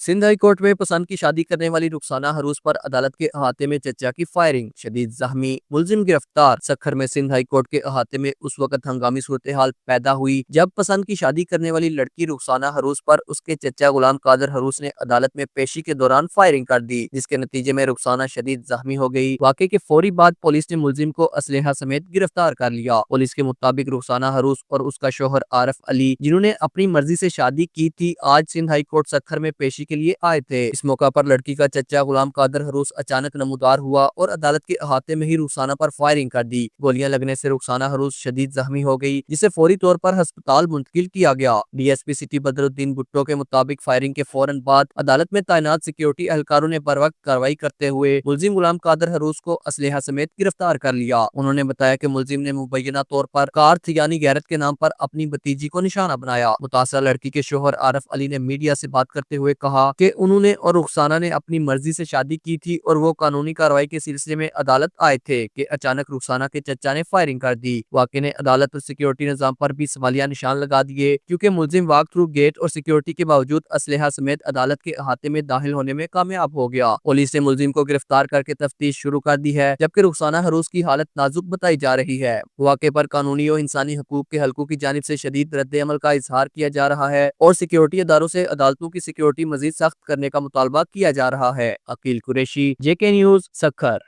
Sindh high court में पसंद की शादी करने वाली रुखसाना हरूस पर अदालत के अहाते में चचा की फायरिंग, शदीद जख्मी, मुलजिम गिरफ्तार। सखर में सिंध हाई कोर्ट के अहाते में उस वक्त हंगामी सूरत हाल पैदा हुई जब पसंद की शादी करने वाली लड़की रुखसाना हरूस पर उसके चचा गुलाम कादर हरूस ने अदालत में पेशी के दौरान फायरिंग कर दी, जिसके नतीजे में रुखसाना शदीद जख्मी हो गई। वाक़े के फौरी बाद पुलिस ने मुलजिम को असलहा समेत गिरफ्तार कर लिया। पुलिस के मुताबिक रुखसाना हरूस और उसका शोहर आरिफ अली, जिन्होंने अपनी मर्जी से शादी की थी, आज सिंध हाई कोर्ट सखर में पेशी के लिए आए थे। इस मौका पर लड़की का चचा गुलाम कादर हरूस अचानक नमूदार हुआ और अदालत के अहाते में ही रुखसाना पर फायरिंग कर दी। गोलियां लगने से रुखसाना हरूस शदीद जख्मी हो गई, जिसे फौरी तौर पर अस्पताल मुंतकिल किया गया। डीएसपी सिटी बदरुद्दीन भुट्टो के मुताबिक फायरिंग के फौरन बाद अदालत में तैनात सिक्योरिटी एहलकारों ने बर वक्त कार्रवाई करते हुए मुलजिम गुलाम कादर हरूस को असलहा समेत गिरफ्तार कर लिया। उन्होंने बताया कि मुलजिम ने मुबैना तौर पर कार यानी गैरत के नाम पर अपनी भतीजी को निशाना बनाया। मुतासरा लड़की के शोहर आरिफ अली ने मीडिया से बात करते हुए कहा कि उन्होंने और रुखसाना ने अपनी मर्जी से शादी की थी और वो कानूनी कार्रवाई के सिलसिले में अदालत आए थे कि अचानक रुखसाना के चचा ने फायरिंग कर दी। वाक़े ने अदालत और सिक्योरिटी निजाम पर भी सवालिया निशान लगा दिए, क्योंकि मुलजिम वॉक थ्रू गेट और सिक्योरिटी के बावजूद असलहा समेत अदालत के अहाते में दाखिल होने में कामयाब हो गया। पुलिस ने मुलजिम को गिरफ्तार करके तफ्तीश शुरू कर दी है, जबकि रुखसाना हरूस की हालत नाजुक बताई जा रही है। वाक़े पर कानूनी और इंसानी हकूक के हलकों की जानिब से शदीद रद्द अमल का इजहार किया जा रहा है और सिक्योरिटी अदारों से अदालतों की सिक्योरिटी मजीद सख्त करने का मुतालबा किया जा रहा है। अकील कुरैशी, जेके न्यूज़, सखर।